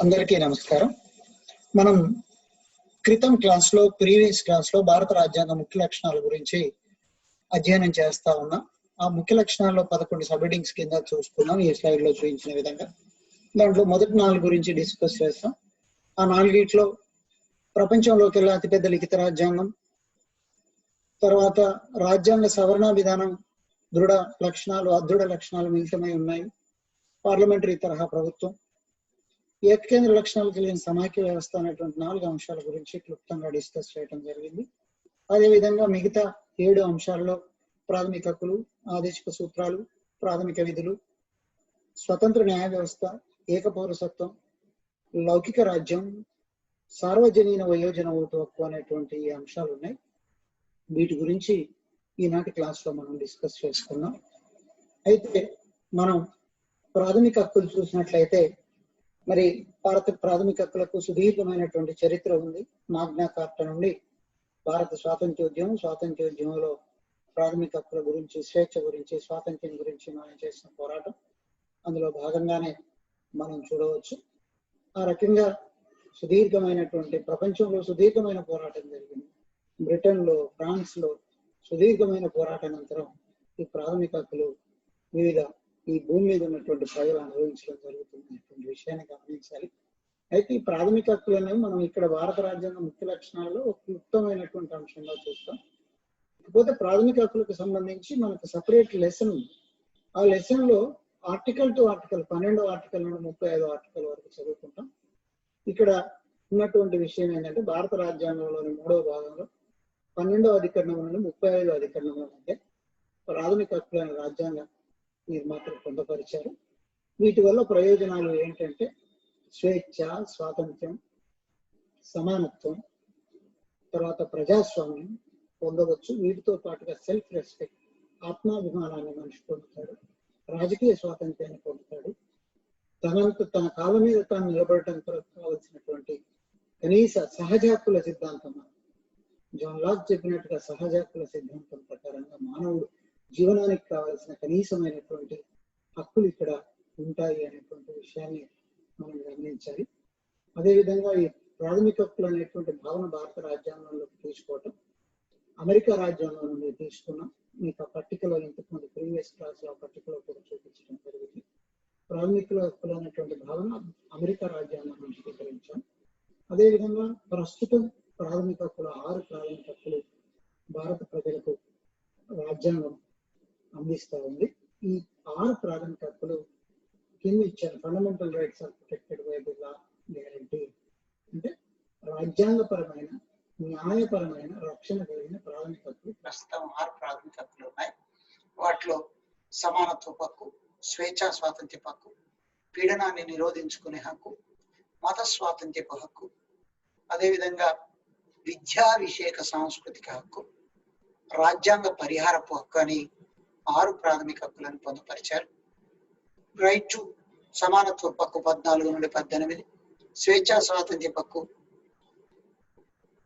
అందరికీ నమస్కారం. మనం క్రితం క్లాస్లో ప్రీవియస్ క్లాస్లో భారత రాజ్యాంగ ముఖ్య లక్షణాల గురించి అధ్యయనం చేస్తా ఉన్నాం. ఆ ముఖ్య లక్షణాల్లో 11 సబ్ హెడ్డింగ్స్ కింద చూసుకున్నాం. ఈ స్లైడ్ లో చూపించిన విధంగా దాంట్లో మొదటి 4 గురించి డిస్కస్ చేస్తాం. ఆ 4 ప్రపంచంలోకి వెళ్ళే అతిపెద్ద లిఖిత రాజ్యాంగం, తర్వాత రాజ్యాంగ సవరణ విధానం దృఢ లక్షణాలు, అదృఢ లక్షణాలు మిళితమై ఉన్నాయి, పార్లమెంటరీ తరహా ప్రభుత్వం, ఏకకేంద్ర లక్షణాలు కలిగిన సమాఖ్య వ్యవస్థ అనేటువంటి 4 అంశాల గురించి క్లుప్తంగా డిస్కస్ చేయడం జరిగింది. అదేవిధంగా మిగతా 7 అంశాల్లో ప్రాథమిక హక్కులు, ఆదేశిక సూత్రాలు, ప్రాథమిక విధులు, స్వతంత్ర న్యాయ వ్యవస్థ, ఏకపౌరసత్వం, లౌకిక రాజ్యం, సార్వజనీన వయోజన ఓటు హక్కు అనేటువంటి ఈ అంశాలు ఉన్నాయి. వీటి గురించి ఈనాటి క్లాస్లో మనం డిస్కస్ చేసుకున్నాం. అయితే మనం ప్రాథమిక హక్కులు చూసినట్లయితే మరి భారత ప్రాథమిక హక్కులకు సుదీర్ఘమైనటువంటి చరిత్ర ఉంది. మాగ్నా కార్టా నుండి భారత స్వాతంత్ర్యోద్యమంలో ప్రాథమిక హక్కుల గురించి, స్వేచ్ఛ గురించి, స్వాతంత్ర్యం గురించి మనం చేసిన పోరాటం అందులో భాగంగానే మనం చూడవచ్చు. ఆ రకంగా సుదీర్ఘమైనటువంటి ప్రపంచంలో సుదీర్ఘమైన పోరాటం జరిగింది. బ్రిటన్లో, ఫ్రాన్స్లో సుదీర్ఘమైన పోరాటానంతరం ఈ ప్రాథమిక హక్కులు వివిధ ఈ భూమి మీద ఉన్నటువంటి ప్రజలు అనుభవించడం జరుగుతున్నటువంటి విషయాన్ని గమనించాలి. అయితే ఈ ప్రాథమిక హక్కులను మనం ఇక్కడ భారత రాజ్యాంగ ముఖ్య లక్షణాల్లో ఒక క్లుప్తమైనటువంటి అంశంగా చూస్తాం. ఇకపోతే ప్రాథమిక హక్కులకు సంబంధించి మనకు సపరేట్ లెసన్ ఉంది. ఆ లెసన్ లో ఆర్టికల్ టు ఆర్టికల్ 12వ ఆర్టికల్ నుండి 35వ ఆర్టికల్ వరకు చదువుకుంటాం. ఇక్కడ ఉన్నటువంటి విషయం ఏంటంటే భారత రాజ్యాంగంలోని 3వ భాగంలో 12వ అధికరణం నుండి 35వ అధికరణం మధ్య ప్రాథమిక హక్కులైన రాజ్యాంగ నిర్మాతలు పొందపరిచారు. వీటి వల్ల ప్రయోజనాలు ఏంటంటే స్వేచ్ఛ, స్వాతంత్ర్యం, సమానత్వం, తర్వాత ప్రజాస్వామ్యం పొందవచ్చు. వీటితో పాటుగా సెల్ఫ్ రెస్పెక్ట్, ఆత్మాభిమానాన్ని మనిషి పొందుతాడు, రాజకీయ స్వాతంత్ర్యాన్ని పొందుతాడు, తన కాళ్ళ మీద తాను నిలబడటం కొరకు కావలసినటువంటి కనీస సహజ హక్కుల సిద్ధాంతం, జాన్ లాక్ చెప్పినట్టుగా సహజ హక్కుల సిద్ధాంతం ప్రకారంగా మానవుడు జీవనానికి కావాల్సిన కనీసమైనటువంటి హక్కులు ఇక్కడ ఉంటాయి అనేటువంటి విషయాన్ని మనం గమనించాలి. అదేవిధంగా ఈ ప్రాథమిక హక్కులు అనేటువంటి భావన భారత రాజ్యాంగంలోకి తీసుకోవటం అమెరికా రాజ్యాంగం నుండి తీసుకున్నాం. మీకు ఆ పట్టికలో ఇంతకుముందు ప్రీవియస్ క్లాస్ లో ఆ పట్టికలో కూడా చూపించడం జరిగింది. ప్రాథమిక హక్కులు అనేటువంటి భావన అమెరికా రాజ్యాంగం నుంచి స్వీకరించాం. అదేవిధంగా ప్రస్తుతం ప్రాథమిక హక్కులు 6 ప్రాథమిక హక్కులు భారత ప్రజలకు రాజ్యాంగం అందిస్తూ ఉంది. ఈ 6 ప్రాథమిక హక్కులు కింద ఇచ్చారు. Fundamental rights are protected by the law guarantee, అంటే రాజ్యాంగపరమైన, న్యాయపరమైన రక్షణ కలిగిన ప్రాథమిక హక్కులు ప్రస్తుతం 6 ప్రాథమిక హక్కులు ఉన్నాయి. వాటిలో సమానత్వ హక్కు, స్వేచ్ఛా స్వాతంత్ర్య హక్కు, పీడనాన్ని నిరోధించుకునే హక్కు, మత స్వాతంత్ర్యపు హక్కు, అదేవిధంగా విద్యాభిషేక సాంస్కృతిక హక్కు, రాజ్యాంగ పరిహారపు హక్కు అని 6 ప్రాథమిక హక్కులను పొందుపరిచారు. రైట్ టు సమానత్వ హక్కు 14 నుండి 18, స్వేచ్ఛా స్వాతంత్ర్య హక్కు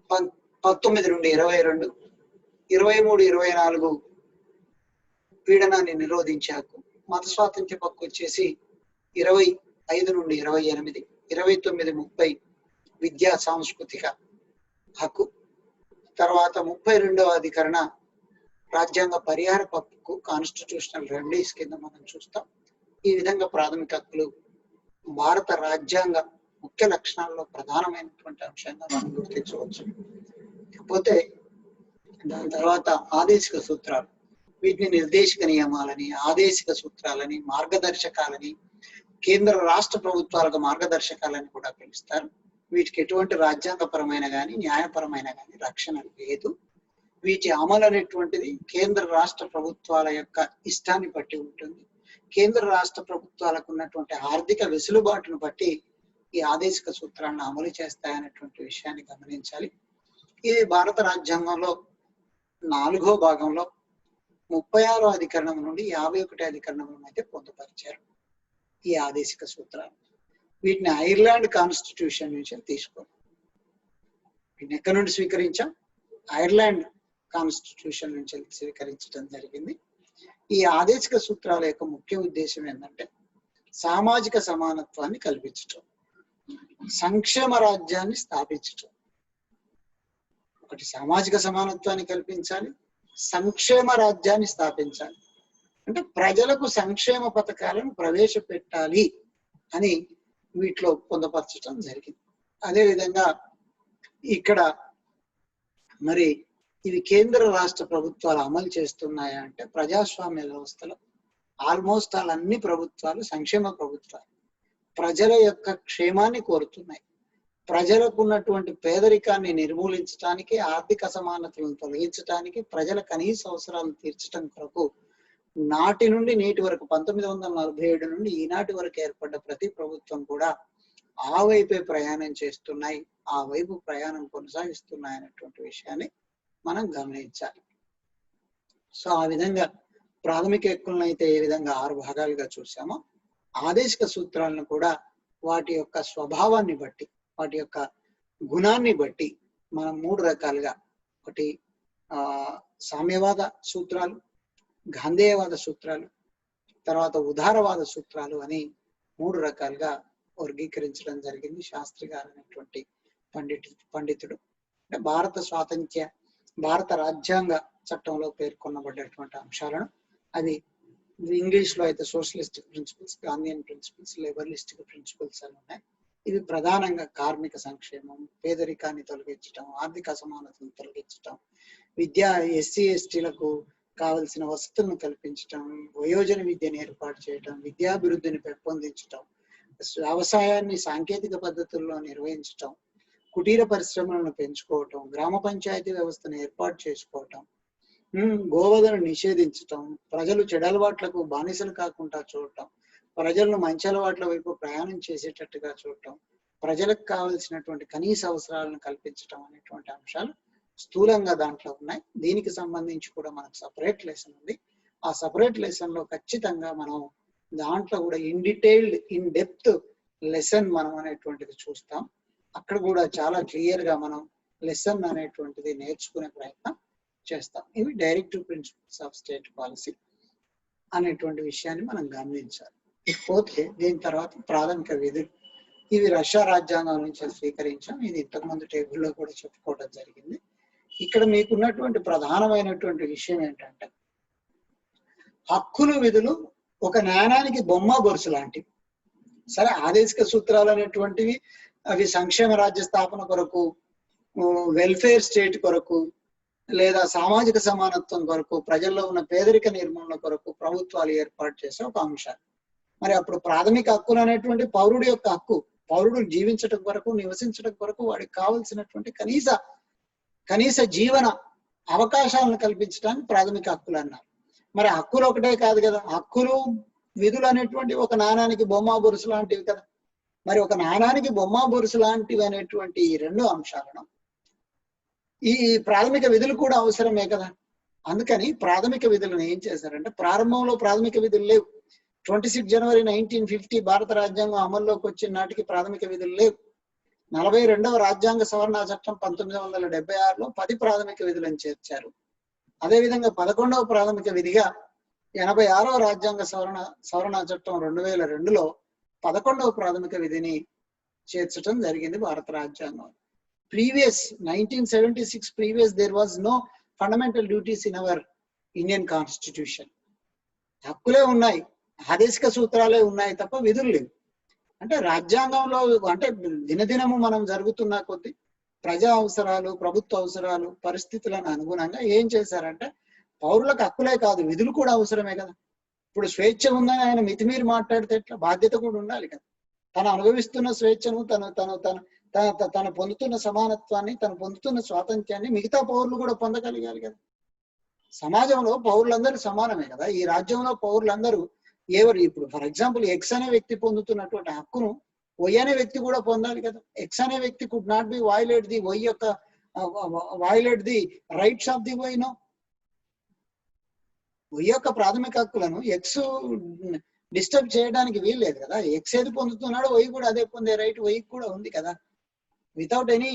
19 నుండి 22, 23, 24 పీడనాన్ని నిరోధించే హక్కు, మత స్వాతంత్ర్య హక్కు వచ్చేసి 25 నుండి 28, 29, 30 విద్యా సాంస్కృతిక హక్కు, తర్వాత 32వ అధికరణ రాజ్యాంగ పరిహార హక్కు, కాన్స్టిట్యూషనల్ రెమెడీస్ కింద మనం చూస్తాం. ఈ విధంగా ప్రాథమిక హక్కులు భారత రాజ్యాంగ ముఖ్య లక్షణాల్లో ప్రధానమైనటువంటి అంశంగా మనం గుర్తించవచ్చు. కాకపోతే దాని తర్వాత ఆదేశిక సూత్రాలు, వీటిని నిర్దేశక నియమాలని, ఆదేశిక సూత్రాలని, మార్గదర్శకాలని, కేంద్ర రాష్ట్ర ప్రభుత్వాలకు మార్గదర్శకాలని కూడా పిలుస్తారు. వీటికి ఎటువంటి రాజ్యాంగపరమైన కానీ న్యాయపరమైన కానీ రక్షణ లేదు. వీటి అమలు అనేటువంటిది కేంద్ర రాష్ట్ర ప్రభుత్వాల యొక్క ఇష్టాన్ని బట్టి ఉంటుంది. కేంద్ర రాష్ట్ర ప్రభుత్వాలకు ఉన్నటువంటి ఆర్థిక వెసులుబాటును బట్టి ఈ ఆదేశిక సూత్రాలను అమలు చేస్తాయనేటువంటి విషయాన్ని గమనించాలి. ఇది భారత రాజ్యాంగంలో 4వ భాగంలో 36వ అధికరణం నుండి 51వ అధికరణం అయితే పొందుపరిచారు ఈ ఆదేశిక సూత్రాలు. వీటిని ఐర్లాండ్ కాన్స్టిట్యూషన్ నుంచి తీసుకోండి. వీటిని ఎక్కడి నుండి స్వీకరించాం? ఐర్లాండ్ కాన్స్టిట్యూషన్ నుంచి స్వీకరించడం జరిగింది. ఈ ఆదేశిక సూత్రాల యొక్క ముఖ్య ఉద్దేశం ఏంటంటే సామాజిక సమానత్వాన్ని కల్పించటం, సంక్షేమ రాజ్యాన్ని స్థాపించటం. ఒకటి సామాజిక సమానత్వాన్ని కల్పించాలి, సంక్షేమ రాజ్యాన్ని స్థాపించాలి. అంటే ప్రజలకు సంక్షేమ పథకాలను ప్రవేశపెట్టాలి అని వీటిలో పొందపరచడం జరిగింది. అదేవిధంగా ఇక్కడ మరి ఇవి కేంద్ర రాష్ట్ర ప్రభుత్వాలు అమలు చేస్తున్నాయా అంటే ప్రజాస్వామ్య వ్యవస్థలో ఆల్మోస్ట్ అన్ని ప్రభుత్వాలు సంక్షేమ ప్రభుత్వాలు ప్రజల యొక్క క్షేమాన్ని కోరుతున్నాయి. ప్రజలకు ఉన్నటువంటి పేదరికాన్ని నిర్మూలించడానికి, ఆర్థిక అసమానతలను తొలగించడానికి, ప్రజల కనీస అవసరాలను తీర్చడం కొరకు నాటి నుండి నేటి వరకు 1947 నుండి ఈనాటి వరకు ఏర్పడ్డ ప్రతి ప్రభుత్వం కూడా ఆ వైపే ప్రయాణం చేస్తున్నాయి, ఆ వైపు ప్రయాణం కొనసాగిస్తున్నాయి అనేటువంటి విషయాన్ని మనం గమనించాలి. సో ఆ విధంగా ప్రాథమిక హక్కులను అయితే ఏ విధంగా 6 భాగాలుగా చూసామో, ఆదేశిక సూత్రాలను కూడా వాటి యొక్క స్వభావాన్ని బట్టి, వాటి యొక్క గుణాన్ని బట్టి మనం 3 రకాలుగా, ఒకటి సామ్యవాద సూత్రాలు, గాంధేయవాద సూత్రాలు, తర్వాత ఉదారవాద సూత్రాలు అని 3 రకాలుగా వర్గీకరించడం జరిగింది శాస్త్రి గారు అనేటువంటి పండితుడు. అంటే భారత రాజ్యాంగ చట్టంలో పేర్కొనబడ్డటువంటి అంశాలను, అవి ఇంగ్లీష్ లో అయితే socialistic principles, Gandhian principles, liberalistic principles అని ఉన్నాయి. ఇవి ప్రధానంగా కార్మిక సంక్షేమం, పేదరికాన్ని తొలగించడం, ఆర్థిక అసమానతను తొలగించడం, విద్యా ఎస్సీ ఎస్టీలకు కావలసిన వసతులను కల్పించడం, వయోజన విద్యను ఏర్పాటు చేయడం, విద్యాభివృద్ధిని పెంపొందించడం, వ్యవసాయాన్ని సాంకేతిక పద్ధతుల్లో నిర్వహించటం, కుటీర పరిశ్రమలను పెంచుకోవటం, గ్రామ పంచాయతీ వ్యవస్థను ఏర్పాటు చేసుకోవటం, గోవధను నిషేధించటం, ప్రజలు చెడలవాట్లకు బానిసలు కాకుండా చూడటం, ప్రజలను మంచి అలవాట్ల వైపు ప్రయాణం చేసేటట్టుగా చూడటం, ప్రజలకు కావలసినటువంటి కనీస అవసరాలను కల్పించటం అనేటువంటి అంశాలు స్థూలంగా దాంట్లో ఉన్నాయి. దీనికి సంబంధించి కూడా మనకు సపరేట్ లెసన్ ఉంది. ఆ సపరేట్ లెసన్ లో ఖచ్చితంగా మనం దాంట్లో కూడా ఇన్ డెప్త్ లెసన్ మనం అనేటువంటిది చూస్తాం. అక్కడ కూడా చాలా క్లియర్ గా మనం లెసన్ అనేటువంటిది నేర్చుకునే ప్రయత్నం చేస్తాం. ఇవి directive principles of state policy అనేటువంటి విషయాన్ని మనం గమనించాలి. ఇకపోతే దీని తర్వాత ప్రాథమిక విధులు, ఇవి రష్యా రాజ్యాంగం నుంచి స్వీకరించాం. ఇది ఇంతకుముందు టేబుల్లో కూడా చెప్పుకోవడం జరిగింది. ఇక్కడ మీకున్నటువంటి ప్రధానమైనటువంటి విషయం ఏంటంటే, హక్కులు విధులు ఒక నాణానికి బొమ్మ బొరుసు లాంటివి. సరే, ఆదేశిక సూత్రాలు అనేటువంటివి అవి సంక్షేమ రాజ్య స్థాపన కొరకు, వెల్ఫేర్ స్టేట్ కొరకు, లేదా సామాజిక సమానత్వం కొరకు, ప్రజల్లో ఉన్న పేదరిక నిర్మూలన కొరకు ప్రభుత్వాలు ఏర్పాటు చేసే ఒక అంశాలు. మరి అప్పుడు ప్రాథమిక హక్కులు అనేటువంటి పౌరుడి యొక్క హక్కు, పౌరుడు జీవించడం కొరకు, నివసించడం కొరకు వాడికి కావలసినటువంటి కనీస జీవన అవకాశాలను కల్పించడానికి ప్రాథమిక హక్కులు అన్నారు. మరి హక్కులు ఒకటే కాదు కదా, హక్కులు విధులు అనేటువంటి ఒక నాణానికి బొమ్మ బొరుసు లాంటివి కదా. మరి ఒక నాణానికి బొమ్మ బొరుసు లాంటివి అనేటువంటి ఈ 2 అంశాలను ఈ ప్రాథమిక విధులు కూడా అవసరమే కదా. అందుకని ప్రాథమిక విధులను ఏం చేశారంటే, ప్రారంభంలో ప్రాథమిక విధులు లేవు. 26 జనవరి 1950 భారత రాజ్యాంగం అమల్లోకి వచ్చిన నాటికి ప్రాథమిక విధులు లేవు. 42వ రాజ్యాంగ సవరణ చట్టం 1976లో 10 ప్రాథమిక విధులను చేర్చారు. అదేవిధంగా 11వ ప్రాథమిక విధిగా 86వ రాజ్యాంగ సవరణ చట్టం 2002లో 11వ ప్రాథమిక విధిని చేర్చడం జరిగింది భారత రాజ్యాంగం. Previous 1976 previous there was no fundamental duties in our Indian constitution. హక్కులే ఉన్నాయి, ఆదేశిక సూత్రాలే ఉన్నాయి తప్ప విధులు లేవు. అంటే రాజ్యాంగంలో అంటే దినదినము మనం జరుగుతున్న కొద్దీ ప్రజా అవసరాలు, ప్రభుత్వ అవసరాలు, పరిస్థితులను అనుగుణంగా ఏం చేశారంటే, పౌరులకు హక్కులే కాదు విధులు కూడా అవసరమే కదా. ఇప్పుడు స్వేచ్ఛ ఉందని ఆయన మితిమీరి మాట్లాడితే ఎట్లా? బాధ్యత కూడా ఉండాలి కదా. తను అనుభవిస్తున్న స్వేచ్ఛను, తను పొందుతున్న సమానత్వాన్ని, తను పొందుతున్న స్వాతంత్ర్యాన్ని మిగతా పౌరులు కూడా పొందగలిగాలి కదా. సమాజంలో పౌరులందరూ సమానమే కదా. ఈ రాజ్యంలో పౌరులందరూ ఎవరు, ఇప్పుడు ఫర్ ఎగ్జాంపుల్ ఎక్స్ అనే వ్యక్తి పొందుతున్నటువంటి హక్కును వై అనే వ్యక్తి కూడా పొందాలి కదా. ఎక్స్ అనే వ్యక్తి could not be violate the Y యొక్క violate the rights of the Y. No, Y యొక్క ప్రాథమిక హక్కులను ఎక్స్ డిస్టర్బ్ చేయడానికి వీల్లేదు కదా. ఎక్స్ ఏది పొందుతున్నాడో వై కూడా అదే పొందే రైట్ వై కూడా ఉంది కదా. Without any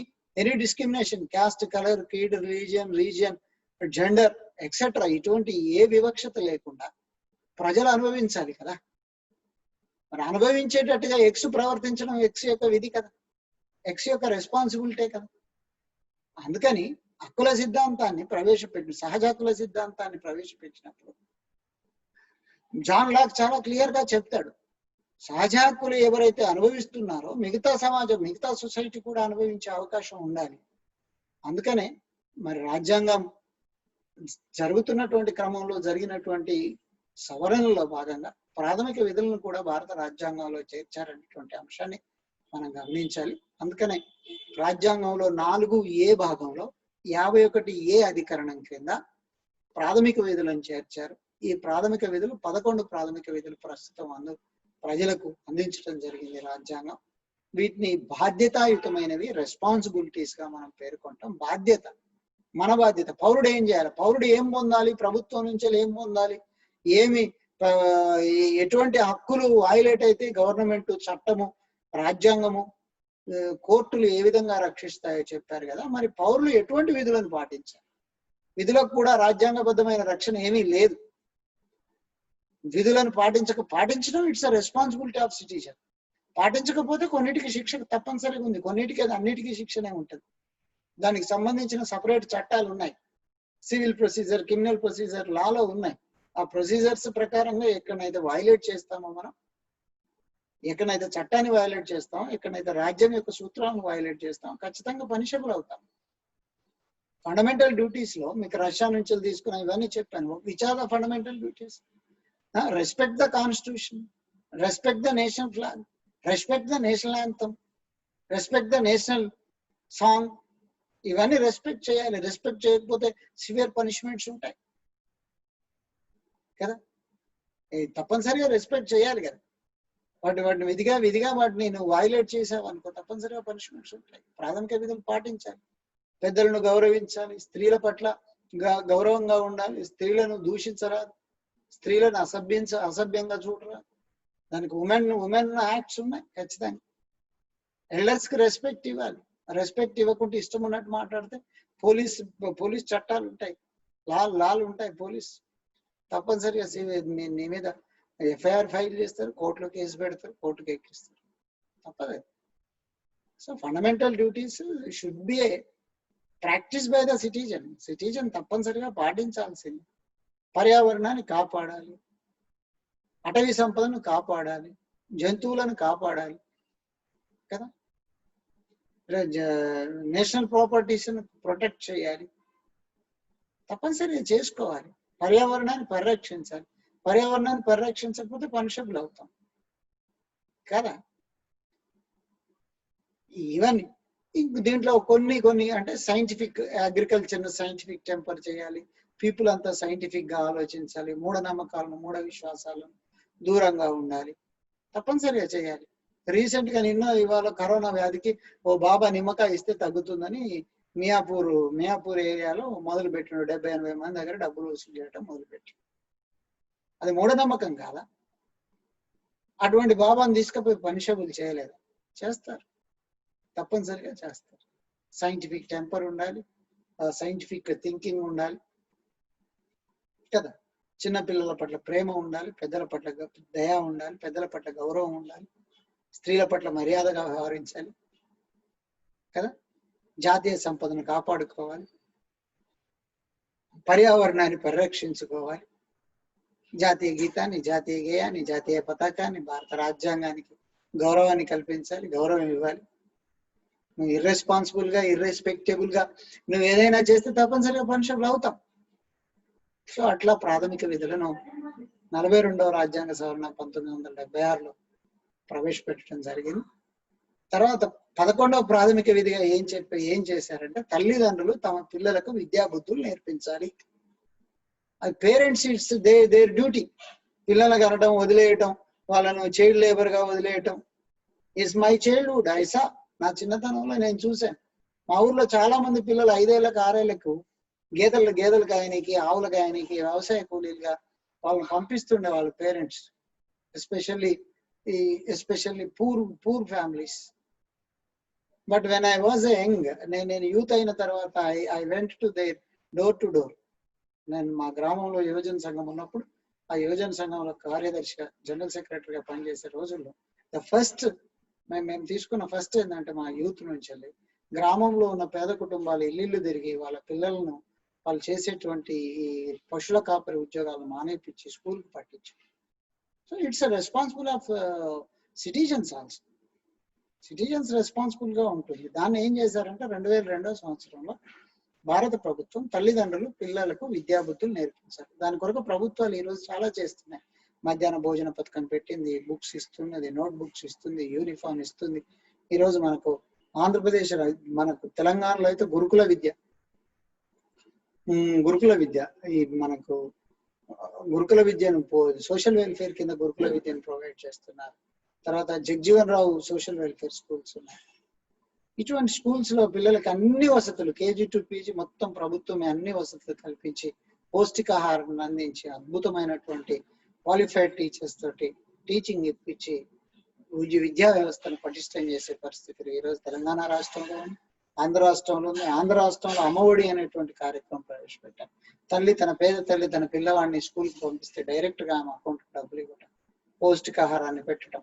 discrimination, caste, colour, creed, region, gender etcetera ఇటువంటి ఏ వివక్షత లేకుండా ప్రజలు అనుభవించాలి కదా. మరి అనుభవించేటట్టుగా ఎక్స్ ప్రవర్తించడం ఎక్స్ యొక్క విధి కదా, ఎక్స్ యొక్క రెస్పాన్సిబిలిటీ కదా. అందుకని హక్కుల సిద్ధాంతాన్ని సహజ హక్కుల సిద్ధాంతాన్ని ప్రవేశపెట్టినప్పుడు జాన్ లాక్ చాలా క్లియర్ గా చెప్తాడు, సహజ హక్కులు ఎవరైతే అనుభవిస్తున్నారో మిగతా సమాజం, మిగతా సొసైటీ కూడా అనుభవించే అవకాశం ఉండాలి. అందుకనే మరి రాజ్యాంగం జరుగుతున్నటువంటి క్రమంలో జరిగినటువంటి సవరణలో భాగంగా ప్రాథమిక విధులను కూడా భారత రాజ్యాంగంలో చేర్చారనేటువంటి అంశాన్ని మనం గమనించాలి. అందుకనే రాజ్యాంగంలో 4A భాగంలో 51A అధికరణం కింద ప్రాథమిక విధులను చేర్చారు. ఈ ప్రాథమిక విధులు 11 ప్రాథమిక విధులు ప్రస్తుతం ప్రజలకు అందించడం జరిగింది రాజ్యాంగం. వీటిని బాధ్యతాయుతమైనవి, రెస్పాన్సిబిలిటీస్ గా మనం పేర్కొంటాం. బాధ్యత, మన బాధ్యత. పౌరుడు ఏం చేయాలి, పౌరుడు ఏం పొందాలి, ప్రభుత్వం నుంచి ఏం పొందాలి, ఎటువంటి హక్కులు వైలేట్ అయితే గవర్నమెంట్, చట్టము, రాజ్యాంగము, కోర్టులు ఏ విధంగా రక్షిస్తాయో చెప్పారు కదా. మరి పౌరులు ఎటువంటి విధులను పాటించాలి? విధులకు కూడా రాజ్యాంగబద్ధమైన రక్షణ ఏమీ లేదు. విధులను పాటించడం it's a responsibility of citizen. పాటించకపోతే కొన్నిటికి శిక్ష తప్పనిసరిగా ఉంది, కొన్నిటికి అన్నిటికీ శిక్షనే ఉంటుంది. దానికి సంబంధించిన సపరేట్ చట్టాలు ఉన్నాయి. సివిల్ ప్రొసీజర్, క్రిమినల్ ప్రొసీజర్ లాలో ఉన్నాయి. ఆ ప్రొసీజర్స్ ప్రకారంగా ఎక్కడైతే వైలేట్ చేస్తామో మనం, ఎక్కడైతే చట్టాన్ని వైలేట్ చేస్తాం, ఎక్కడైతే రాజ్యం యొక్క సూత్రాలను వైలేట్ చేస్తాం, ఖచ్చితంగా పనిషబుల్ అవుతాం. ఫండమెంటల్ డ్యూటీస్ లో మీకు రష్యా నుంచి తీసుకున్న ఇవన్నీ చెప్పాను. Which are the fundamental duties? Respect the constitution, respect the national flag, respect the national anthem, respect the national song. ఇవన్నీ రెస్పెక్ట్ చేయాలి. రెస్పెక్ట్ చేయకపోతే సివియర్ పనిష్మెంట్స్ ఉంటాయి కదా. తప్పనిసరిగా రెస్పెక్ట్ చేయాలి కదా. వాటిని విధిగా వాటిని నువ్వు వైలేట్ చేసావు అనుకో తప్పనిసరిగా పనిష్మెంట్స్ ఉంటాయి. ప్రాథమిక విధులు పాటించాలి, పెద్దలను గౌరవించాలి, స్త్రీల పట్ల గౌరవంగా ఉండాలి, స్త్రీలను దూషించరాదు, స్త్రీలను అసభ్యంగా చూడరాదు. దానికి ఉమెన్ యాక్ట్స్ ఉన్నాయి ఖచ్చితంగా. ఎల్డర్స్ కి రెస్పెక్ట్ ఇవ్వాలి. రెస్పెక్ట్ ఇవ్వకుంటే ఇష్టం ఉన్నట్టు మాట్లాడితే పోలీస్ చట్టాలు ఉంటాయి, లాలు ఉంటాయి. పోలీస్ తప్పనిసరిగా నీ మీద ఎఫ్ఐఆర్ ఫైల్ చేస్తారు, కోర్టులో కేసు పెడతారు, కోర్టుకు ఎక్కిస్తారు. తప్పదు. So fundamental duties should be practice by the citizen. Citizen తప్పనిసరిగా పాటించాల్సింది. పర్యావరణాన్ని కాపాడాలి, అటవీ సంపదను కాపాడాలి, జంతువులను కాపాడాలి కదా. నేషనల్ ప్రాపర్టీస్ ప్రొటెక్ట్ చేయాలి, తప్పనిసరిగా చేసుకోవాలి. పర్యావరణాన్ని పరిరక్షించాలి. పర్యావరణాన్ని పరిరక్షించకపోతే పనిషబుల్ అవుతాం కదా. ఇవన్నీ దీంట్లో కొన్ని అంటే సైంటిఫిక్ అగ్రికల్చర్ సైంటిఫిక్ టెంపర్ చేయాలి. పీపుల్ అంతా సైంటిఫిక్ గా ఆలోచించాలి. మూఢనమ్మకాలను, మూఢ విశ్వాసాలను దూరంగా ఉండాలి. తప్పనిసరిగా చేయాలి. రీసెంట్ గా ఇవాళ కరోనా వ్యాధికి ఓ బాబా నిమ్మకాయ ఇస్తే తగ్గుతుందని మియాపూర్ ఏరియాలో మొదలు పెట్టిన 70-80 మంది దగ్గర డబ్బులు వసూలు చేయడం మొదలుపెట్టాడు. అది మూఢనమ్మకం కాదా? అటువంటి బాబాను తీసుకుపోయి పనిషబుల్ చేయలేదు. చేస్తారు, తప్పనిసరిగా చేస్తారు. సైంటిఫిక్ టెంపర్ ఉండాలి, సైంటిఫిక్ థింకింగ్ ఉండాలి కదా. చిన్న పిల్లల పట్ల ప్రేమ ఉండాలి, పెద్దల పట్ల దయ ఉండాలి, పెద్దల పట్ల గౌరవం ఉండాలి, స్త్రీల పట్ల మర్యాదగా వ్యవహరించాలి కదా. జాతీయ సంపదను కాపాడుకోవాలి, పర్యావరణాన్ని పరిరక్షించుకోవాలి, జాతీయ గీతాన్ని, జాతీయ గేయాన్ని, జాతీయ పతాకాన్ని, భారత రాజ్యాంగానికి గౌరవాన్ని కల్పించాలి, గౌరవం ఇవ్వాలి. నువ్వు ఇర్రెస్పాన్సిబుల్ గా, ఇర్రెస్పెక్టబుల్ గా నువ్వు ఏదైనా చేస్తే తప్పనిసరిగా పనిషబుల్ అవుతాం. సో అట్లా ప్రాథమిక విధులను 42వ రాజ్యాంగ సవరణ 1976లో ప్రవేశపెట్టడం జరిగింది. తర్వాత 11వ ప్రాథమిక విధిగా ఏం చేశారంటే తల్లిదండ్రులు తమ పిల్లలకు విద్యాబుద్ధులు నేర్పించాలి. అది పేరెంట్స్ ఇట్స్ దేర్ డ్యూటీ. పిల్లలు కనడం, వదిలేయటం, వాళ్ళను చైల్డ్ లేబర్ గా వదిలేయటం ఇస్ మై చైల్డ్హుడ్. ఐసా నా చిన్నతనంలో నేను చూశాను. మా ఊర్లో చాలా మంది పిల్లలు 5 ఏళ్లకు 6 ఏళ్లకు గేదెలు కాయనికి, ఆవుల కాయనికి, వ్యవసాయ కూలీలుగా వాళ్ళని పంపిస్తుండే వాళ్ళ parents, especially poor families. But when I was young, నేను యూత్ అయిన తర్వాత I went to their door to door. నేను మా గ్రామంలో యువజన సంఘం ఉన్నప్పుడు ఆ యువజన సంఘంలో కార్యదర్శిగా, జనరల్ సెక్రటరీగా పనిచేసే రోజుల్లో ఫస్ట్ మేము తీసుకున్న ఫస్ట్ ఏంటంటే మా యూత్ నుంచి వెళ్ళి గ్రామంలో ఉన్న పేద కుటుంబాలు ఇల్లు తిరిగి వాళ్ళ పిల్లలను వాళ్ళు చేసేటువంటి ఈ పశువుల కాపరి ఉద్యోగాలను మానేపించి స్కూల్కి పట్టించి. So it's responsible of citizens also. Citizens responsible గా ఉంటుంది. దాన్ని ఏం చేశారంటే 2002వ సంవత్సరంలో భారత ప్రభుత్వం తల్లిదండ్రులు పిల్లలకు విద్యాబుద్ధులు నేర్పించారు. దాని కొరకు ప్రభుత్వాలు ఈరోజు చాలా చేస్తున్నాయి. మధ్యాహ్న భోజన పథకం పెట్టింది, బుక్స్ ఇస్తున్నది, నోట్ బుక్స్ ఇస్తుంది, యూనిఫామ్ ఇస్తుంది. ఈరోజు మనకు ఆంధ్రప్రదేశ్, మనకు తెలంగాణలో అయితే గురుకుల విద్య ఈ మనకు గురుకుల విద్యను సోషల్ వెల్ఫేర్ కింద గురుకుల విద్యను ప్రొవైడ్ చేస్తున్నారు. తర్వాత జగ్జీవన్ రావు సోషల్ వెల్ఫేర్ స్కూల్స్ ఉన్నాయి. ఇటువంటి స్కూల్స్ లో పిల్లలకి అన్ని వసతులు, కేజీ టు పీజీ మొత్తం ప్రభుత్వమే అన్ని వసతులు కల్పించి పౌష్టికాహారం అందించి అద్భుతమైనటువంటి క్వాలిఫైడ్ టీచర్స్ తోటి టీచింగ్ ఇప్పించి విద్యా వ్యవస్థను పటిష్టం చేసే పరిస్థితులు ఈరోజు తెలంగాణ రాష్ట్రంలో ఉంది, ఆంధ్ర రాష్ట్రంలో ఉంది. ఆంధ్ర రాష్ట్రంలో అమ్మఒడి అనేటువంటి కార్యక్రమం ప్రవేశపెట్టారు. పేద తల్లి తన పిల్లవాడిని స్కూల్కి పంపిస్తే డైరెక్ట్ గా ఆమె అకౌంట్ డబ్బులు ఇవ్వటం, పౌష్టికాహారాన్ని పెట్టడం.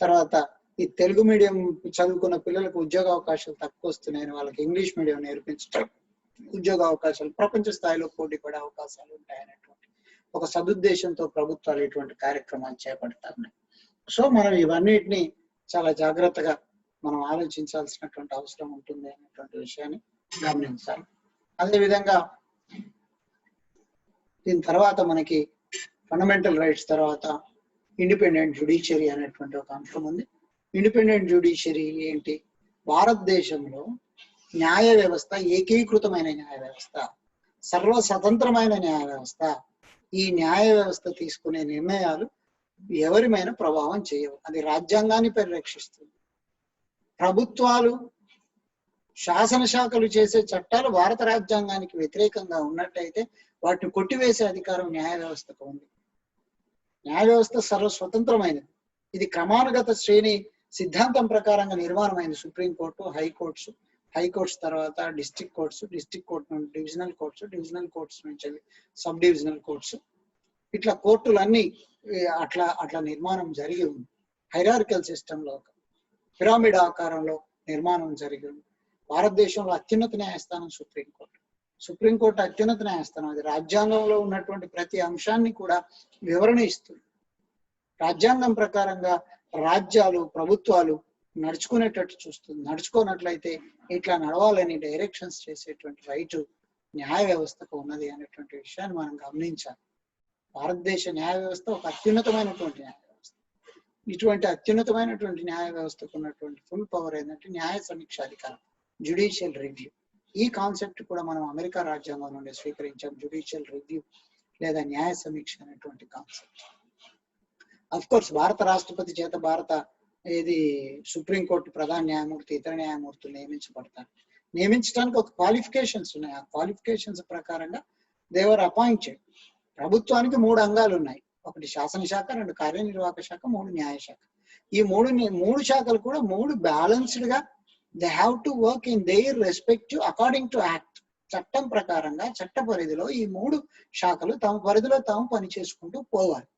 తర్వాత ఈ తెలుగు మీడియం చదువుకున్న పిల్లలకు ఉద్యోగ అవకాశాలు తక్కువ వస్తున్నాయని వాళ్ళకి ఇంగ్లీష్ మీడియం నేర్పించడం, ఉద్యోగ అవకాశాలు ప్రపంచ స్థాయిలో పోటీ పడే అవకాశాలు ఉంటాయనేటువంటి ఒక సదుద్దేశంతో ప్రభుత్వాలు ఇటువంటి కార్యక్రమాలు చేపడతారు. సో మనం ఇవన్నిటిని చాలా జాగ్రత్తగా మనం ఆలోచించాల్సినటువంటి అవసరం ఉంటుంది అనేటువంటి విషయాన్ని గమనించాలి. అదేవిధంగా దీని తర్వాత మనకి ఫండమెంటల్ రైట్స్ తర్వాత ఇండిపెండెంట్ జ్యుడిషియరీ అనేటువంటి ఒక అంశం ఉంది. ఇండిపెండెంట్ జ్యుడిషియరీ ఏంటి? భారతదేశంలో న్యాయ వ్యవస్థ ఏకీకృతమైన న్యాయ వ్యవస్థ, సర్వస్వతంత్రమైన న్యాయ వ్యవస్థ. ఈ న్యాయ వ్యవస్థ తీసుకునే నిర్ణయాలు ఎవరిమైనా ప్రభావం చేయవు. అది రాజ్యాంగాన్ని పరిరక్షిస్తుంది. ప్రభుత్వాలు, శాసనశాఖలు చేసే చట్టాలు భారత రాజ్యాంగానికి వ్యతిరేకంగా ఉన్నట్టయితే వాటిని కొట్టివేసే అధికారం న్యాయ వ్యవస్థకు ఉంది. న్యాయ వ్యవస్థ సర్వస్వతంత్రమైనది. ఇది క్రమానుగత శ్రేణి సిద్ధాంతం ప్రకారంగా నిర్మాణమైంది. సుప్రీంకోర్టు, హైకోర్ట్స్ తర్వాత డిస్ట్రిక్ట్ కోర్టు నుండి డివిజనల్ కోర్ట్స్ నుంచి సబ్ డివిజనల్ కోర్ట్స్, ఇట్లా కోర్టులన్నీ అట్లా నిర్మాణం జరిగి ఉంది. హైరార్కికల్ సిస్టమ్ లో పిరమిడ్ ఆకారంలో నిర్మాణం జరిగి ఉంది. భారతదేశంలో అత్యున్నత న్యాయస్థానం సుప్రీంకోర్టు అత్యున్నత న్యాయస్థానం. అది రాజ్యాంగంలో ఉన్నటువంటి ప్రతి అంశాన్ని కూడా వివరణ ఇస్తుంది. రాజ్యాంగం ప్రకారంగా రాజ్యాలు, ప్రభుత్వాలు నడుచుకునేటట్టు చూస్తుంది. నడుచుకోనట్లయితే ఇట్లా నడవాలని డైరెక్షన్స్ చేసేటువంటి రైటు న్యాయ వ్యవస్థకు ఉన్నది అనేటువంటి విషయాన్ని మనం గమనించాలి. భారతదేశ న్యాయ వ్యవస్థ ఒక అత్యున్నతమైనటువంటి న్యాయ వ్యవస్థ. ఇటువంటి అత్యున్నతమైనటువంటి న్యాయ వ్యవస్థకు ఉన్నటువంటి ఫుల్ పవర్ ఏంటంటే న్యాయ సమీక్షాధికారం, జ్యుడిషియల్ రివ్యూ. ఈ కాన్సెప్ట్ కూడా మనం అమెరికా రాజ్యాంగం నుండి స్వీకరించాం. జ్యుడిషియల్ రివ్యూ లేదా న్యాయ సమీక్ష అనేటువంటి కాన్సెప్ట్. అఫ్ కోర్స్ భారత రాష్ట్రపతి చేత సుప్రీంకోర్టు ప్రధాన న్యాయమూర్తి, ఇతర న్యాయమూర్తులు నియమించబడతారు. నియమించడానికి ఒక క్వాలిఫికేషన్స్ ఉన్నాయి. ఆ క్వాలిఫికేషన్స్ ప్రకారంగా దేవర్ అపాయింటెడ్. ప్రభుత్వానికి 3 అంగాలు ఉన్నాయి. ఒకటి శాసనశాఖ, 2 కార్యనిర్వాహక శాఖ, 3 న్యాయశాఖ. ఈ మూడు శాఖలు కూడా 3 బ్యాలెన్స్డ్ గా they have to work in their respective according to act. చట్టం ప్రకారంగా చట్ట పరిధిలో ఈ 3 శాఖలు తమ పరిధిలో తాము పని చేసుకుంటూ పోవాలి.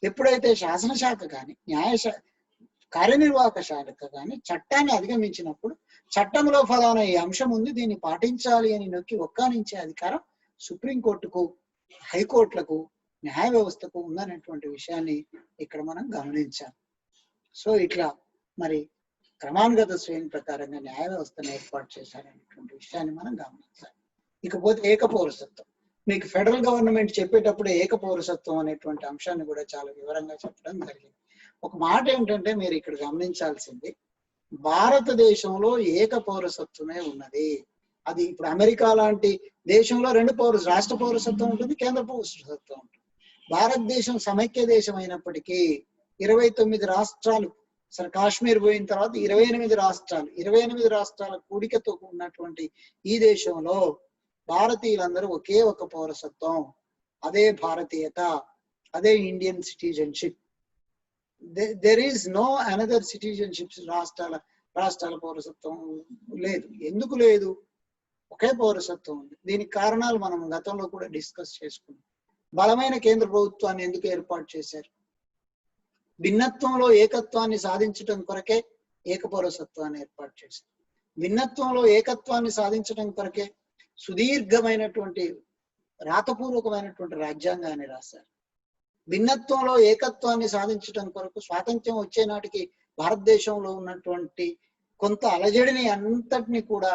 ఎప్పుడైతే శాసనశాఖ కానీ కార్యనిర్వాహక శాఖ కానీ చట్టాన్ని అధిగమించినప్పుడు చట్టంలో ఫలానా ఈ అంశం ఉంది, దీన్ని పాటించాలి అని నొక్కి ఒక్కానించే అధికారం సుప్రీంకోర్టుకు, హైకోర్టులకు, న్యాయ వ్యవస్థకు ఉందనేటువంటి విషయాన్ని ఇక్కడ మనం గమనించాలి. సో ఇట్లా మరి క్రమానుగత శ్రేణి ప్రకారంగా న్యాయ వ్యవస్థను ఏర్పాటు చేశారనేటువంటి విషయాన్ని మనం గమనించాలి. ఇకపోతే ఏకపౌరసత్వం. మీకు ఫెడరల్ గవర్నమెంట్ చెప్పేటప్పుడు ఏకపౌరసత్వం అనేటువంటి అంశాన్ని కూడా చాలా వివరంగా చెప్పడం జరిగింది. ఒక మాట ఏంటంటే మీరు ఇక్కడ గమనించాల్సింది, భారతదేశంలో ఏకపౌరసత్వమే ఉన్నది. అది ఇప్పుడు అమెరికా లాంటి దేశంలో 2 రాష్ట్ర పౌరసత్వం ఉంటుంది, కేంద్ర పౌరసత్వం ఉంటుంది. భారతదేశం సమైక్య దేశం అయినప్పటికీ 29 రాష్ట్రాలు, సరే కాశ్మీర్ పోయిన తర్వాత 28 రాష్ట్రాల కూడికతో ఉన్నటువంటి ఈ దేశంలో భారతీయులందరూ ఒకే ఒక పౌరసత్వం, అదే భారతీయత, అదే Indian citizenship. There is no another citizenships. రాష్ట్రాల పౌరసత్వం లేదు. ఎందుకు లేదు? ఒకే పౌరసత్వం ఉంది. దీనికి కారణాలు మనం గతంలో కూడా డిస్కస్ చేసుకున్నాం. బలమైన కేంద్ర ప్రభుత్వాన్ని ఎందుకు ఏర్పాటు చేశారు? భిన్నత్వంలో ఏకత్వాన్ని సాధించడం కొరకే ఏకపౌరసత్వాన్ని ఏర్పాటు చేశారు. భిన్నత్వంలో ఏకత్వాన్ని సాధించడం కొరకే సుదీర్ఘమైనటువంటి రాతపూర్వకమైనటువంటి రాజ్యాంగాన్ని రాశారు. భిన్నత్వంలో ఏకత్వాన్ని సాధించడం కొరకు స్వాతంత్ర్యం వచ్చే నాటికి భారతదేశంలో ఉన్నటువంటి కొంత అలజడిని అంతటిని కూడా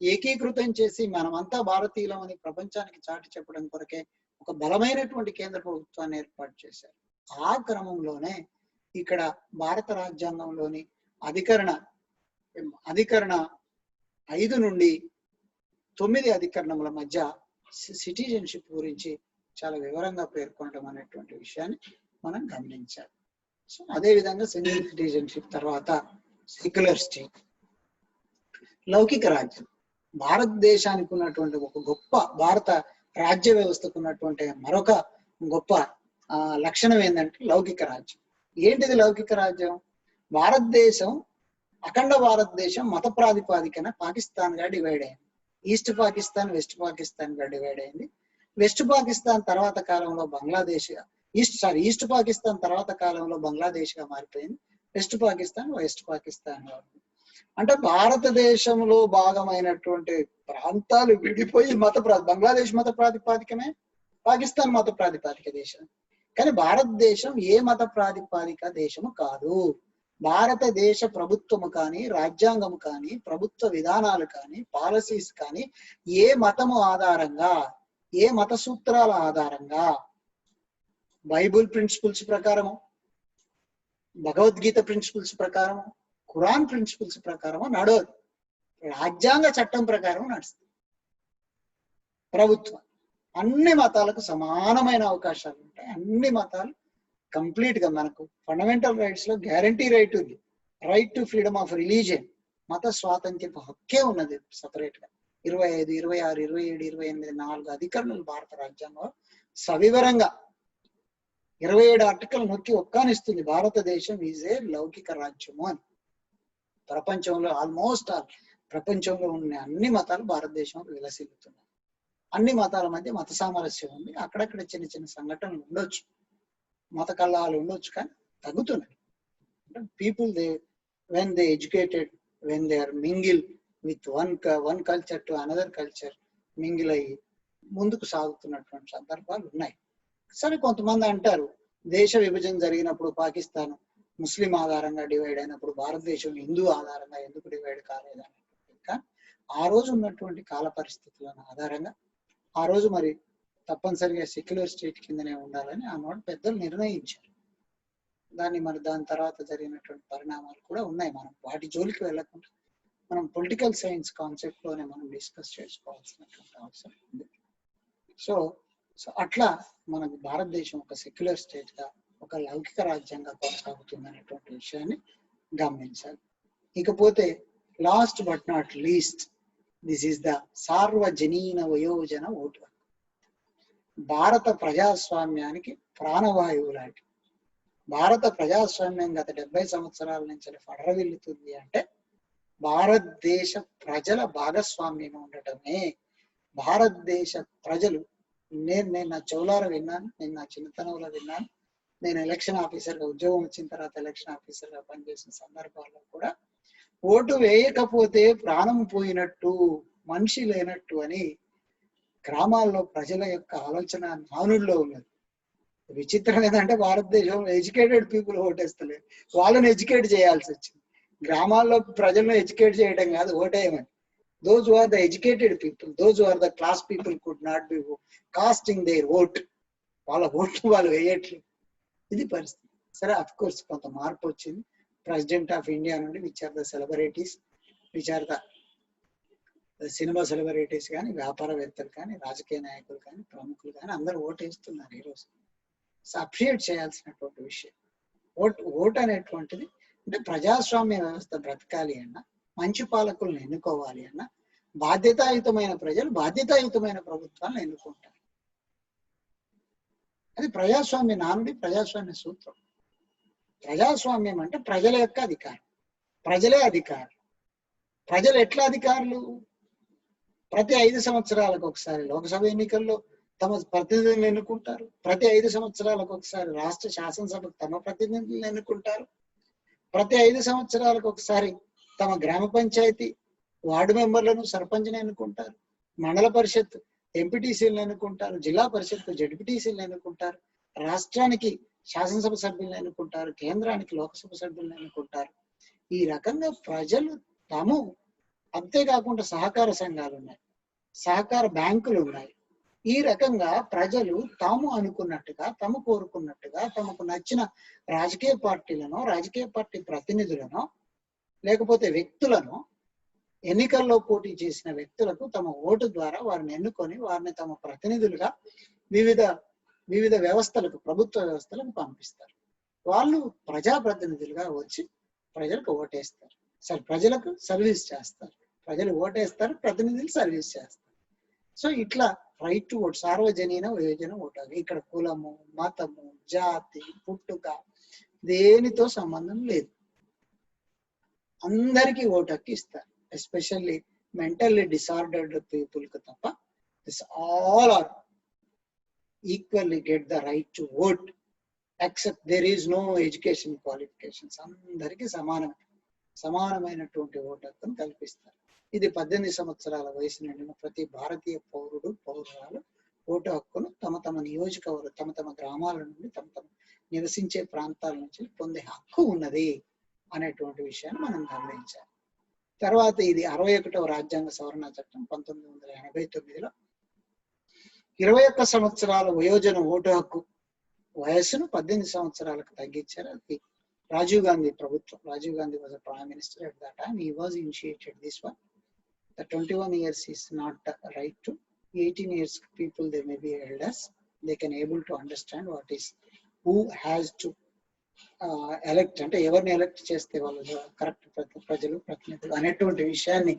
ఏకీకృతం చేసి మనమంతా భారతీయులం అని ప్రపంచానికి చాటి చెప్పడం కొరకే ఒక బలమైనటువంటి కేంద్ర ప్రభుత్వాన్ని ఏర్పాటు చేశారు. ఆ క్రమంలోనే ఇక్కడ భారత రాజ్యాంగంలోని అధికరణ 5 నుండి 9 అధికరణముల మధ్య సిటిజన్షిప్ గురించి చాలా వివరంగా పేర్కొనడం అనేటువంటి విషయాన్ని మనం గమనించాలి. సో అదే విధంగా సింగిల్ సిటిజన్షిప్ తర్వాత సెక్యులర్ స్టేట్, లౌకిక రాజ్యం. భారతదేశానికి ఉన్నటువంటి ఒక గొప్ప భారత రాజ్య వ్యవస్థకు ఉన్నటువంటి మరొక గొప్ప లక్షణం ఏంటంటే లౌకిక రాజ్యం. ఏంటిది లౌకిక రాజ్యం? భారతదేశం, అఖండ భారతదేశం మత ప్రాతిపాదికన పాకిస్తాన్ గా డివైడ్ అయింది. ఈస్ట్ పాకిస్తాన్, వెస్ట్ పాకిస్తాన్ గా డివైడ్ అయింది. వెస్ట్ పాకిస్తాన్ తర్వాత కాలంలో బంగ్లాదేశ్, ఈస్ట్ పాకిస్తాన్ తర్వాత కాలంలో బంగ్లాదేశ్ గా మారిపోయింది. వెస్ట్ పాకిస్తాన్ గా ఉంది. అంటే భారతదేశంలో భాగమైనటువంటి ప్రాంతాలు విడిపోయి బంగ్లాదేశ్ మత ప్రాతిపాదికమే, పాకిస్తాన్ మత ప్రాతిపాదిక దేశం. కానీ భారతదేశం ఏ మత ప్రాతిపాదిక దేశము కాదు. భారతదేశ ప్రభుత్వము కానీ, రాజ్యాంగము కానీ, ప్రభుత్వ విధానాలు కానీ, పాలసీస్ కానీ ఏ మతము ఆధారంగా, ఏ మత సూత్రాల ఆధారంగా, బైబుల్ ప్రిన్సిపల్స్ ప్రకారము, భగవద్గీత ప్రిన్సిపల్స్ ప్రకారము, ఖురాన్ ప్రిన్సిపల్స్ ప్రకారము నడవదు. రాజ్యాంగ చట్టం ప్రకారం నడుస్తుంది ప్రభుత్వం. అన్ని మతాలకు సమానమైన అవకాశాలు ఉంటాయి. అన్ని మతాలు కంప్లీట్ గా మనకు ఫండమెంటల్ రైట్స్ లో గ్యారంటీ రైట్ ఉంది. Right to freedom of religion, మత స్వాతంత్ర్యపు హక్కే ఉన్నది సపరేట్ గా. 25, 26, 27, 28, 4 అధికరణలు భారత రాజ్యాంగంలో సవివరంగా 27 ఆర్టికల్ నొక్కి ఒక్కానిస్తుంది. భారతదేశం ఈజ్ ఏ లౌకిక రాజ్యము అని. ప్రపంచంలో ప్రపంచంలో ఉన్న అన్ని మతాలు భారతదేశంలో విలసిల్లుతున్నాయి. అన్ని మతాల మధ్య మత సామరస్యం ఉంది. అక్కడక్కడ చిన్న చిన్న సంఘటనలు ఉండొచ్చు, మత కల్లాలు ఉండొచ్చు, కానీ తగ్గుతున్నాయి. People when they educated, when they are mingle with one culture to another culture, mingle అయ్యి ముందుకు సాగుతున్నటువంటి సందర్భాలు ఉన్నాయి. సరే, కొంతమంది అంటారు దేశ విభజన జరిగినప్పుడు పాకిస్తాన్ ముస్లిం ఆధారంగా డివైడ్ అయినప్పుడు భారతదేశం హిందూ ఆధారంగా ఎందుకు డివైడ్ కాలేదని. కానీ ఆ రోజు ఉన్నటువంటి కాల పరిస్థితుల ఆధారంగా ఆ రోజు మరి తప్పనిసరిగా సెక్యులర్ స్టేట్ కిందనే ఉండాలని ఆనాడు పెద్దలు నిర్ణయించారు. దాని తర్వాత జరిగినటువంటి పరిణామాలు కూడా ఉన్నాయి. మనం వాటి జోలికి వెళ్ళకుండా మనం పొలిటికల్ సైన్స్ కాన్సెప్ట్ లోనే మనం డిస్కస్ చేసుకోవాల్సినటువంటి అవసరం ఉంది. సో అట్లా మనకు భారతదేశం ఒక సెక్యులర్ స్టేట్ గా, ఒక లౌకిక రాజ్యంగా కొనసాగుతుంది అనేటువంటి విషయాన్ని గమనించాలి. ఇకపోతే last but not least, this is the సార్వజనీన వయోజన ఓటు. భారత ప్రజాస్వామ్యానికి ప్రాణవాయువు లాంటి భారత ప్రజాస్వామ్యం గత 70 సంవత్సరాల నుంచి ఫడరవిల్లుతుంది అంటే భారతదేశ ప్రజల భాగస్వామ్యం ఉండటమే. భారతదేశ ప్రజలు, నేను నా చెవులార విన్నాను, నేను నా చిన్నతనంలో విన్నాను. నేను ఎలక్షన్ ఆఫీసర్గా ఉద్యోగం వచ్చిన తర్వాత ఎలక్షన్ ఆఫీసర్గా పనిచేసిన సందర్భాల్లో కూడా ఓటు వేయకపోతే ప్రాణం పోయినట్టు, మనిషి లేనట్టు అని గ్రామాల్లో ప్రజల యొక్క ఆలోచన నానుడిలో ఉన్నది. విచిత్రం ఏంటంటే భారతదేశంలో ఎడ్యుకేటెడ్ పీపుల్ ఓటేస్తలేదు, వాళ్ళని ఎడ్యుకేట్ చేయాల్సి వచ్చింది. గ్రామాల్లో ప్రజలను ఎడ్యుకేట్ చేయడం కాదు ఓటేయమని. those who are the educated people, those who are the class people could not be casting their vote. వాళ్ళ ఓట్లు వాళ్ళు వేయట్లేదు. ఇది పరిస్థితి. సరే, అఫ్ కోర్స్ కొంత మార్పు వచ్చింది. ప్రెసిడెంట్ ఆఫ్ ఇండియా నుండి which are the celebrities, which are the cinema celebrities కానీ, వ్యాపారవేత్తలు కానీ, రాజకీయ నాయకులు కానీ, ప్రముఖులు కానీ అందరూ ఓటేస్తున్నారు ఈరోజు. అప్రిషియేట్ చేయాల్సినటువంటి విషయం. ఓట్ అనేటువంటిది అంటే ప్రజాస్వామ్య వ్యవస్థ బ్రతకాలి అన్నా, మంచి పాలకులను ఎన్నుకోవాలి అన్నా, బాధ్యతాయుతమైన ప్రజలు బాధ్యతాయుతమైన ప్రభుత్వాలను ఎన్నుకుంటారు. అది ప్రజాస్వామ్య నానుడి, ప్రజాస్వామ్య సూత్రం. ప్రజాస్వామ్యం అంటే ప్రజల యొక్క అధికారం, ప్రజలే అధికారులు. ప్రజలు ఎట్లా అధికారులు? ప్రతి 5 సంవత్సరాలకు ఒకసారి లోక్సభ ఎన్నికల్లో తమ ప్రతినిధులను ఎన్నుకుంటారు. ప్రతి 5 సంవత్సరాలకు ఒకసారి రాష్ట్ర శాసనసభకు తమ ప్రతినిధులను ఎన్నుకుంటారు. ప్రతి 5 సంవత్సరాలకు ఒకసారి తమ గ్రామ పంచాయతీ వార్డు మెంబర్లను, సర్పంచ్ని ఎన్నుకుంటారు. మండల పరిషత్ ఎంపీటీసీలను ఎన్నుకుంటారు. జిల్లా పరిషత్ జడ్పీటీసీలను ఎన్నుకుంటారు. రాష్ట్రానికి శాసనసభ సభ్యులను ఎన్నుకుంటారు. కేంద్రానికి లోక్సభ సభ్యులను ఎన్నుకుంటారు. ఈ రకంగా ప్రజలు తాము, అంతేకాకుండా సహకార సంఘాలు ఉన్నాయి, సహకార బ్యాంకులు ఉన్నాయి. ఈ రకంగా ప్రజలు తాము అనుకున్నట్టుగా, తాము కోరుకున్నట్టుగా, తమకు నచ్చిన రాజకీయ పార్టీలను, రాజకీయ పార్టీ ప్రతినిధులను, లేకపోతే వ్యక్తులను, ఎన్నికల్లో పోటీ చేసిన వ్యక్తులకు తమ ఓటు ద్వారా వారిని ఎన్నుకొని వారిని తమ ప్రతినిధులుగా వివిధ వ్యవస్థలకు, ప్రభుత్వ వ్యవస్థలకు పంపిస్తారు. వాళ్ళు ప్రజాప్రతినిధులుగా వచ్చి ప్రజలకు ఓటేస్తారు. ప్రజలకు సర్వీస్ చేస్తారు. ప్రజలు ఓటేస్తారు, ప్రతినిధులు సర్వీస్ చేస్తారు. సో ఇట్లా రైట్ టు ఓట్, సార్వజనీన వయోజన ఓటు. ఇక్కడ కులము, మతము, జాతి, పుట్టుక దేనితో సంబంధం లేదు. అందరికీ ఓటు హక్కు ఇస్తారు. ఎస్పెషల్లీ మెంటల్లీ డిసార్డర్డ్ పీపుల్ కు తప్ప all are equally get the right to vote except there is no education qualifications. అందరికీ సమానమైనటువంటి ఓటు హక్కును కల్పిస్తారు. ఇది 18 సంవత్సరాల వయసు నిండిన ప్రతి భారతీయ పౌరుడు, పౌరురాలు ఓటు హక్కును తమ నియోజకవర్గం, తమ గ్రామాల నుండి, తమ నివసించే ప్రాంతాల నుంచి పొందే హక్కు ఉన్నది అనేటువంటి విషయాన్ని మనం గమనించాలి. తర్వాత ఇది 61వ రాజ్యాంగ సవరణ చట్టం 1989లో 21 సంవత్సరాల వయోజన ఓటు హక్కు వయస్సును 18 సంవత్సరాలకు తగ్గించారు. అది రాజీవ్ గాంధీ ప్రభుత్వం. Rajiv Gandhi was prime minister at that time. He was initiated this one. The 21 years is not right to 18 years people they may be elders. They can able to understand what is who has to elect, అంటే ఎవరిని elect చేస్తే వాళ్ళు correct ప్రజలు, ప్రతినిధులు అనేటువంటి విషయాన్ని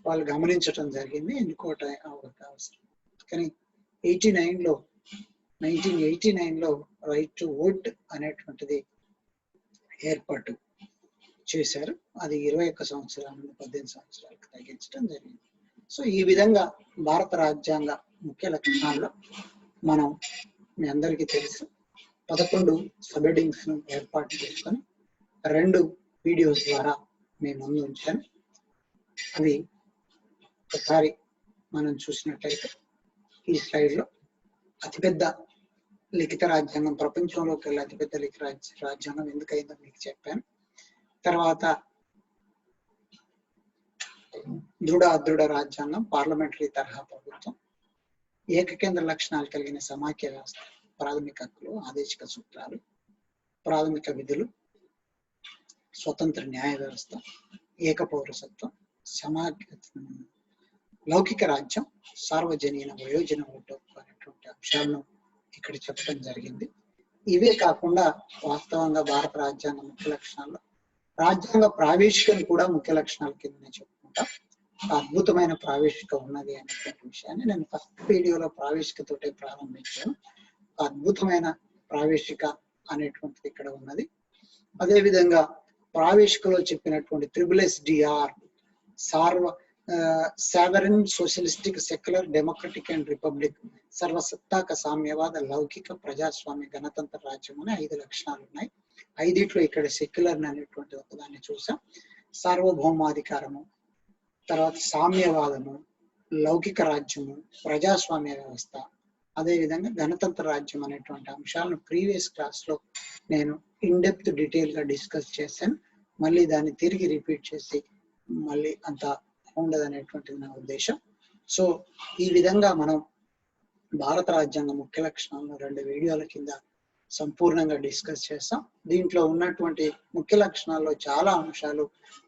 వాళ్ళు గమనించడం జరిగింది. ఎన్నుకోవటం అవసరం. కానీ 1989లో రైట్ టు ఓట్ అనేటువంటిది ఏర్పాటు చేశారు. అది 21 సంవత్సరాల నుండి 18 సంవత్సరాలకు తగ్గించడం జరిగింది. సో ఈ విధంగా భారత రాజ్యాంగ ముఖ్య లక్షణాల్లో మనం మీ అందరికీ తెలుసు 11 సబ్ హెడ్డింగ్స్ ను ఏర్పాటు చేసుకొని 2 వీడియోస్ ద్వారా మేము ముందు ఉంచాను. అవి ఒకసారి మనం చూసినట్లయితే ఈ స్లైడ్ లో అతిపెద్ద లిఖిత రాజ్యాంగం, ప్రపంచంలోకి వెళ్ళి అతిపెద్ద లిఖిత రాజ్యాంగం ఎందుకైందో మీకు చెప్పాను. తర్వాత అదృఢ రాజ్యాంగం, పార్లమెంటరీ తరహా ప్రభుత్వం, ఏకకేంద్ర లక్షణాలు కలిగిన సమాఖ్య వ్యవస్థ, ప్రాథమిక హక్కులు, ఆదేశిక సూత్రాలు, ప్రాథమిక విధులు, స్వతంత్ర న్యాయ వ్యవస్థ, ఏక పౌరసత్వం, లౌకిక రాజ్యం, సార్వజనీన వయోజన ఓటు అనేటువంటి అంశాలను ఇక్కడ చెప్పడం జరిగింది. ఇవే కాకుండా వాస్తవంగా భారత రాజ్యాంగ ముఖ్య లక్షణాల్లో రాజ్యాంగ ప్రావేశికను కూడా ముఖ్య లక్షణాల కిందనే చెప్పుకుంటాం. అద్భుతమైన ప్రావేశిక ఉన్నది అనేటువంటి విషయాన్ని నేను ఫస్ట్ వీడియోలో ప్రావేశికతోటే ప్రారంభించాను. అద్భుతమైన ప్రావేశిక అనేటువంటిది ఇక్కడ ఉన్నది. అదే విధంగా ప్రావేశికలో చెప్పినటువంటి SSDR, sovereign, socialistic, secular, democratic and republic, సర్వసత్తాక, సామ్యవాద, లౌకిక, ప్రజాస్వామ్య, గణతంత్ర రాజ్యం అనే 5 లక్షణాలు ఉన్నాయి. 5 ఇక్కడ సెక్యులర్ అనేటువంటి ఒకదాన్ని చూసాం. సార్వభౌమాధికారము, తర్వాత సామ్యవాదము, లౌకిక రాజ్యము, ప్రజాస్వామ్య వ్యవస్థ, అదే విధంగా గణతంత్ర రాజ్యం అనేటువంటి అంశాలను ప్రీవియస్ క్లాస్ లో నేను ఇన్డెప్త్ డీటెయిల్ గా డిస్కస్ చేశాను. మళ్ళీ దాన్ని తిరిగి రిపీట్ చేసి మళ్ళీ అంత ఉండదు అనేటువంటిది నా ఉద్దేశం. సో ఈ విధంగా మనం భారత రాజ్యాంగ ముఖ్య లక్షణాలను 2 వీడియోల కింద సంపూర్ణంగా డిస్కస్ చేస్తాం. దీంట్లో ఉన్నటువంటి ముఖ్య లక్షణాల్లో చాలా అంశాలు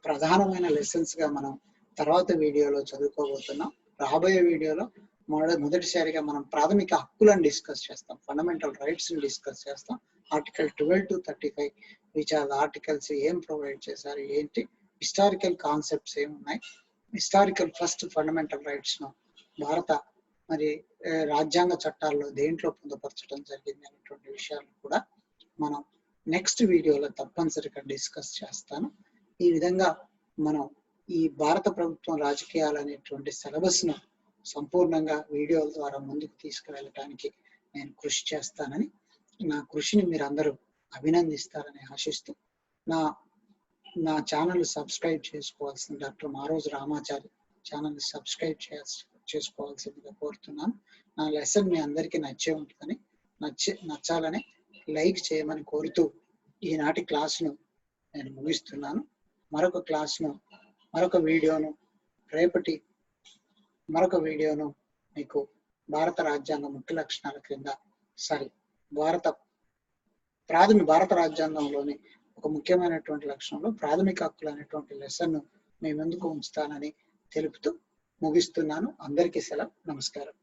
ప్రధానమైన లెసన్స్ గా మనం తర్వాత వీడియోలో చదువుకోబోతున్నాం. రాబోయే వీడియోలో మొదటిసారిగా మనం ప్రాథమిక హక్కులను డిస్కస్ చేస్తాం, ఫండమెంటల్ రైట్స్ ని డిస్కస్ చేస్తాం. Article 12 to 35 which are articles ఏం ప్రొవైడ్ చేశారు, ఏంటి, హిస్టారికల్ కాన్సెప్ట్స్ ఏమున్నాయి, హిస్టారికల్ ఫస్ట్ ఫండమెంటల్ రైట్స్ ను భారత మరి రాజ్యాంగ చట్టాల్లో దేంట్లో పొందుపరచడం జరిగింది అనేటువంటి విషయాలను కూడా మనం నెక్స్ట్ వీడియోలో తప్పనిసరిగా డిస్కస్ చేస్తాను. ఈ విధంగా మనం ఈ భారత ప్రభుత్వం రాజకీయాలు అనేటువంటి సిలబస్ ను సంపూర్ణంగా వీడియోల ద్వారా ముందుకు తీసుకువెళ్ళటానికి నేను కృషి చేస్తానని, నా కృషిని మీరు అందరూ అభినందిస్తారని ఆశిస్తూ, నా ఛానల్ సబ్స్క్రైబ్ చేసుకోవాల్సిన doctor Maroju Ramachari channel subscribe చేసుకోవాల్సిందిగా కోరుతున్నాను. నా లెసన్ మీ అందరికీ నచ్చే ఉంటుందని, నచ్చాలని లైక్ చేయమని కోరుతూ ఈనాటి క్లాసును నేను ముగిస్తున్నాను. మరొక వీడియోను మీకు భారత రాజ్యాంగ ముఖ్య లక్షణాల క్రింద భారత రాజ్యాంగంలోని ఒక ముఖ్యమైనటువంటి లక్షణంలో ప్రాథమిక హక్కులు అనేటువంటి లెసన్ మీ ముందుకు ఉంచుతానని తెలుపుతూ ముగిస్తున్నాను. అందరికీ సెలవు. నమస్కారం.